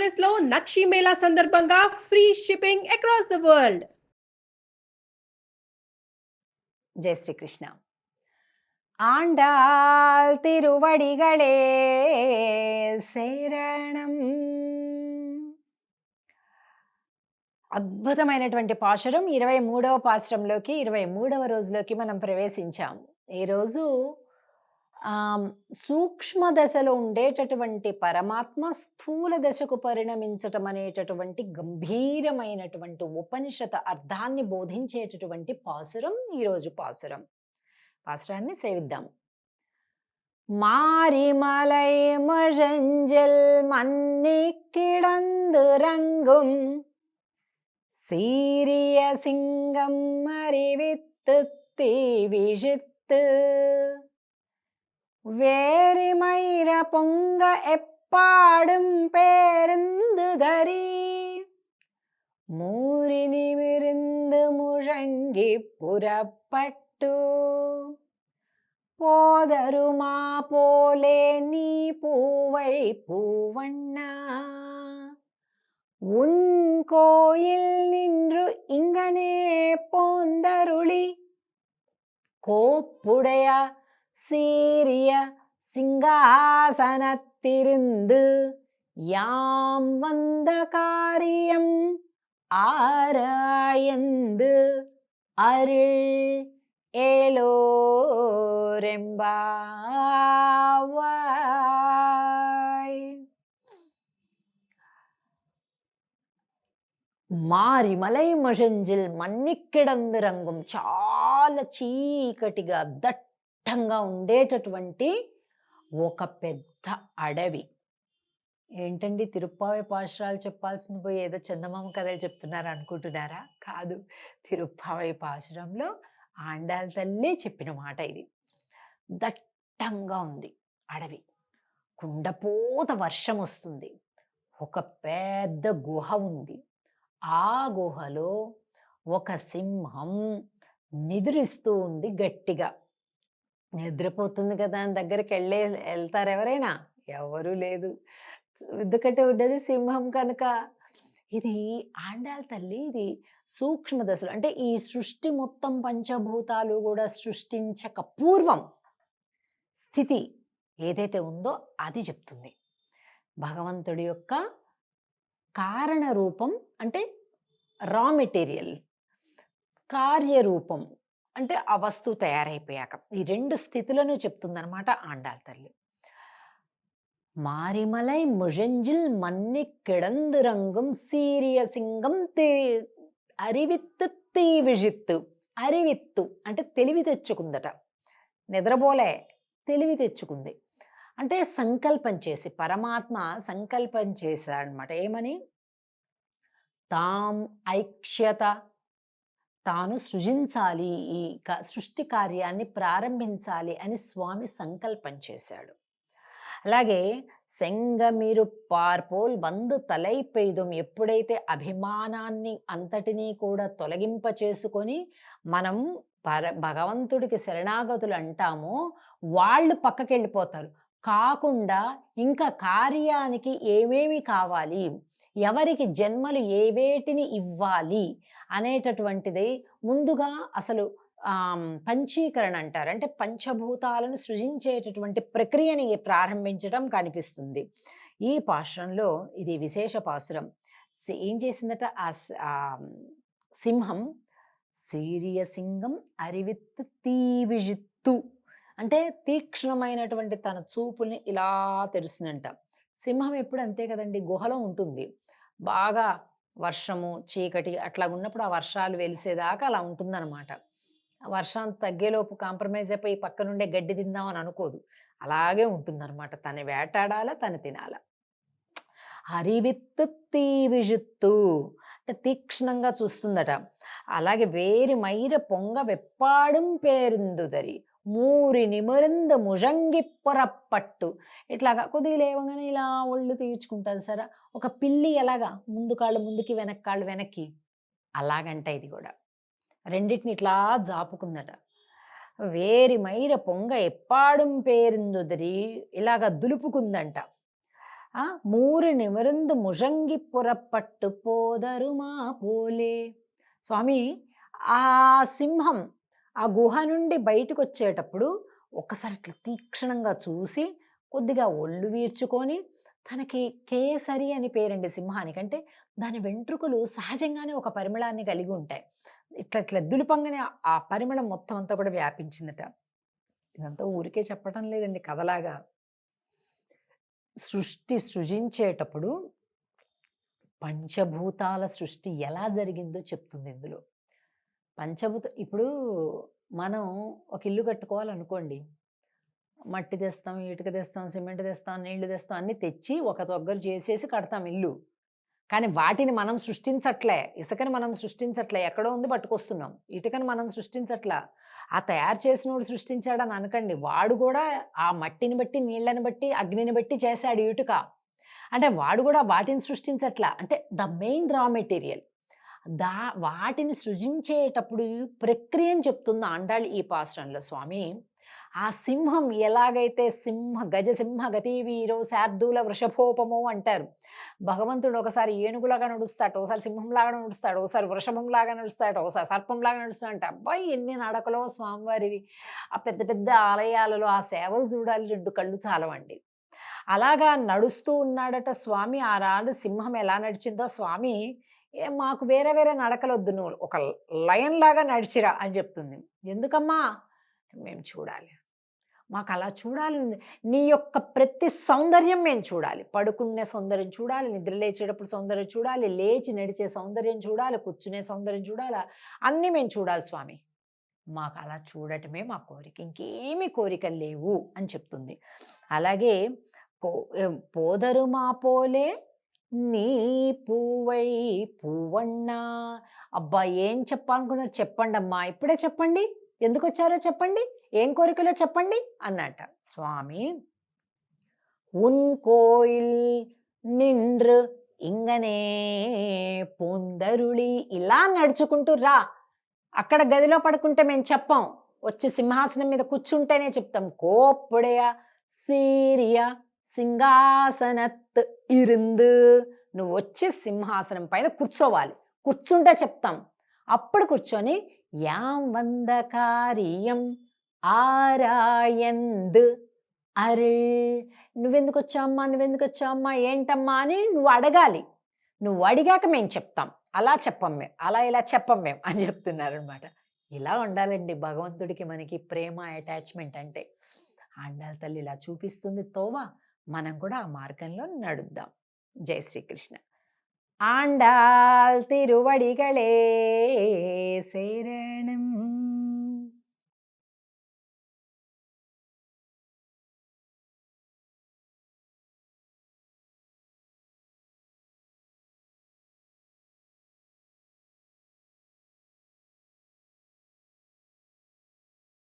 Express లో నక్షి మేళా సందర్భంగా free shipping across the world. జై శ్రీకృష్ణ. ఆండాల్ తిరువడిగళే శరణం. అద్భుతమైనటువంటి పాశురం 23వ పాశురంలోకి 23వ రోజులోకి మనం ప్రవేశించాము. ఈరోజు సూక్ష్మ దశలో ఉండేటటువంటి పరమాత్మ స్థూల దశకు పరిణమించటం అనేటటువంటి గంభీరమైనటువంటి ఉపనిషత్ అర్థాన్ని బోధించేటటువంటి పాశురం ఈరోజు పాశురం. పాశురాన్ని సేవిద్దాం. மாரிமலை மழஞ்சல் மன்னி கிடந்து ரங்கும் சீரிய சிங்கம் அறிவித்து தீவிழித்து வேரிமயிர பொங்க எப்பாடும் பேருந்து தரி மூறி நிமிர்ந்து முழங்கி புறப்பட்டு போதருமா போலே நீ பூவை பூவண்ணா உன் கோயில் நின்று இங்கனே போந்தருளி கோப்புடைய சீரிய சிங்காசனத்திருந்து யாம் வந்த காரியம் ஆராயந்து அருள் ఏలోరెంబావాయ్. మారిమలై మషంజిల్ మన్నిక్కిడందు రంగం, చాలా చీకటిగా దట్టంగా ఉండేటటువంటి ఒక పెద్ద అడవి. ఏంటండి తిరుప్పావై పాశురాలు చెప్పాల్సింది పోయి ఏదో చందమామ కథలు చెప్తున్నారు అనుకుంటున్నారా? కాదు, తిరుప్పావై పాశురంలో ఆండాల్ తల్లే చెప్పిన మాట ఇది. దట్టంగా ఉంది అడవి, కుండపోత వర్షం వస్తుంది, ఒక పెద్ద గుహ ఉంది. ఆ గుహలో ఒక సింహం నిద్రిస్తూ ఉంది గట్టిగా. నిద్రపోతుంది కదా అని దగ్గరికి వెళ్తారు ఎవరైనా? ఎవరూ లేదు, ఎందుకంటే ఉన్నది సింహం కనుక. ఇది ఆండాల్ తల్లి, ఇది సూక్ష్మ దశలు, అంటే ఈ సృష్టి మొత్తం పంచభూతాలు కూడా సృష్టించక పూర్వం స్థితి ఏదైతే ఉందో అది చెప్తుంది. భగవంతుడి యొక్క కారణ రూపం అంటే రా మెటీరియల్, కార్యరూపం అంటే ఆ వస్తువు తయారైపోయాక, ఈ రెండు స్థితులను చెప్తుందనమాట ఆండాల్ తల్లి. మారిమలై ముజంజిల్ మన్ని కిడందు రంగం సీరియ సింగం అరివిత్తు తీవిజిత్తు. అరివిత్తు అంటే తెలివి తెచ్చుకుందట, నిద్రపోలే, తెలివి తెచ్చుకుంది. అంటే సంకల్పం చేసి, పరమాత్మ సంకల్పం చేశాడనమాట. ఏమని? తాం ఐక్ష్యత, తాను సృజించాలి, ఈ సృష్టి కార్యాన్ని ప్రారంభించాలి అని స్వామి సంకల్పం చేశాడు. అలాగే సెంగమిరు పార్పోల్ బంధు తలై పెయ్దుం, ఎప్పుడైతే అభిమానాన్ని అంతటినీ కూడా తొలగింప చేసుకొని మనం భగవంతుడికి శరణాగతులు అంటామో వాళ్ళు పక్కకి వెళ్ళిపోతారు. కాకుండా ఇంకా కార్యానికి ఏమేమి కావాలి, ఎవరికి జన్మలు ఏవేటిని ఇవ్వాలి అనేటటువంటిది ముందుగా అసలు పంచీకరణ అంటారు. అంటే పంచభూతాలను సృజించేటటువంటి ప్రక్రియని ప్రారంభించడం కనిపిస్తుంది ఈ పాశురంలో. ఇది విశేష పాశురం. ఏం చేసిందట ఆ సింహం? సీరియ సింగం అరివిత్తు తీవిజిత్తు అంటే తీక్ష్ణమైనటువంటి తన చూపుల్ని ఇలా తెరుస్తుందంట. సింహం ఎప్పుడు అంతే కదండి, గుహలో ఉంటుంది, బాగా వర్షము చీకటి అట్లా ఉన్నప్పుడు ఆ వర్షాలు వెలిసేదాకా అలా ఉంటుందన్నమాట. వర్షం తగ్గేలోపు కాంప్రమైజ్ అయిపోయి పక్క నుండే గడ్డి తిందామని అనుకోదు, అలాగే ఉంటుందన్నమాట. తను వేటాడాల, తను తినాల. అరివిత్తు తీవిజిత్తు అంటే తీక్ష్ణంగా చూస్తుందట. అలాగే వేరి మైర పొంగ వెప్పాడుం పేరిందుదరి మూరి నిమురిందు ముజంగి పొరపట్టు. ఇట్లాగా కొద్దిగా లేవగానే ఇలా ఒళ్ళు తీర్చుకుంటుంది సరే, ఒక పిల్లి ఎలాగా ముందు కాళ్ళు ముందుకి వెనక్కాళ్ళు వెనక్కి, అలాగంట ఇది కూడా. రెండింటిని ఇట్లా జాపుకుందట. వేరి మైర పొంగ ఎప్పాడుం పేరిందుదరి, ఇలాగ దులుపుకుందంట. మూరి నిమిరిందు ముజంగి పురపట్టు పోదరుమా పోలే. స్వామి ఆ సింహం ఆ గుహ నుండి బయటకు వచ్చేటప్పుడు ఒక్కసారి ఇట్లా తీక్షణంగా చూసి కొద్దిగా ఒళ్ళు వీర్చుకొని, తనకి కేసరి అని పేరండి సింహానికి. అంటే దాని వెంట్రుకలు సహజంగానే ఒక పరిమళాన్ని కలిగి ఉంటాయి. ఇట్లా ఇట్లా దులుపంగానే ఆ పరిమళం మొత్తం అంతా కూడా వ్యాపించిందట. ఇదంతా ఊరికే చెప్పటం లేదండి, కథలాగా. సృజించేటప్పుడు పంచభూతాల సృష్టి ఎలా జరిగిందో చెప్తుంది ఇందులో. ఇప్పుడు మనం ఒక ఇల్లు కట్టుకోవాలనుకోండి, మట్టి తెస్తాం, ఇటుక తెస్తాం, సిమెంట్ తెస్తాం, నీళ్లు తెస్తాం, అన్నీ తెచ్చి ఒక దగ్గర చేసేసి కడతాం ఇల్లు. కానీ వాటిని మనం సృష్టించట్లే. ఇసుకని మనం సృష్టించట్లే, ఎక్కడో ఉంది పట్టుకొస్తున్నాం. ఇటుకని మనం సృష్టించట్లా. ఆ తయారు చేసినోడు సృష్టించాడని అనకండి. వాడు కూడా ఆ మట్టిని బట్టి, నీళ్ళని బట్టి, అగ్నిని బట్టి చేశాడు ఇటుక. అంటే వాడు కూడా వాటిని సృష్టించట్లా. అంటే ద మెయిన్ రా మెటీరియల్. వాటిని సృజించేటప్పుడు ప్రక్రియను చెప్తుంది ఆండాళ్ ఈ పాశ్రంలో. స్వామి ఆ సింహం ఎలాగైతే గజసింహ గతి వీరో శార్దూల వృషభోపమో అంటారు. భగవంతుడు ఒకసారి ఏనుగులాగా నడుస్తాడు, ఒకసారి సింహంలాగా నడుస్తాడు, ఒకసారి వృషభంలాగా నడుస్తాడు, ఒకసారి సర్పంలాగా నడుస్తాడంట. అబ్బాయి ఎన్ని నడకలో స్వామివారివి! ఆ పెద్ద పెద్ద ఆలయాలలో ఆ సేవలు చూడాలి, 2 కళ్ళు చాలవండి. అలాగా నడుస్తూ ఉన్నాడట స్వామి. ఆ రాడు సింహం ఎలా నడిచిందో, స్వామి మాకు వేరే వేరే నడకలొద్దు, నువ్వు ఒక లయన్ లాగా నడిచిరా అని చెప్తుంది. ఎందుకమ్మా? మేము చూడాలి, మాకు అలా చూడాలి, నీ యొక్క ప్రతి సౌందర్యం మేము చూడాలి. పడుకునే సౌందర్యం చూడాలి, నిద్ర లేచేటప్పుడు సౌందర్యం చూడాలి, లేచి నడిచే సౌందర్యం చూడాలి, కూర్చునే సౌందర్యం చూడాలి, అన్నీ మేము చూడాలి స్వామి. మాకు అలా చూడటమే మా కోరిక, ఇంకేమీ కోరికలు లేవు అని చెప్తుంది. అలాగే పోదరుమా పోలే నీ పువ్వై పువ్వన్నా. అబ్బా, ఏం చెప్పాలనుకున్నారు చెప్పండి అమ్మా, ఇప్పుడే చెప్పండి, ఎందుకు వచ్చారో చెప్పండి, ఏం కోరికలో చెప్పండి అన్నట. స్వామి ఉన్ కోయిల్ నిండ్రు ఇంగనే పొందరుళి. ఇలా నడుచుకుంటూ రా, అక్కడ గదిలో పడుకుంటే మేము చెప్పాం, వచ్చి సింహాసనం మీద కూర్చుంటేనే చెప్తాం. కోప్పుడయ సీరియ సింహాసనత్ ఇరుందు. నువ్వు వచ్చి సింహాసనం పైన కూర్చోవాలి, కూర్చుంటే చెప్తాం. అప్పుడు కూర్చొని యాం వంద కార్యం ఆరాయంద్ అరుళ్. నువ్వెందుకు వచ్చావమ్మా, ఏంటమ్మా అని నువ్వు అడగాలి. నువ్వు అడిగాక మేము చెప్తాం, అలా చెప్పం మేము, ఇలా చెప్పం మేము అని చెప్తున్నారు అనమాట. ఇలా ఉండాలండి భగవంతుడికి మనకి ప్రేమ, అటాచ్మెంట్ అంటే. ఆండాళ్ తల్లి ఇలా చూపిస్తుంది తోవ, మనం కూడా ఆ మార్గంలో నడుద్దాం. జై శ్రీకృష్ణ. ఆండాళ్ తిరువడిగళే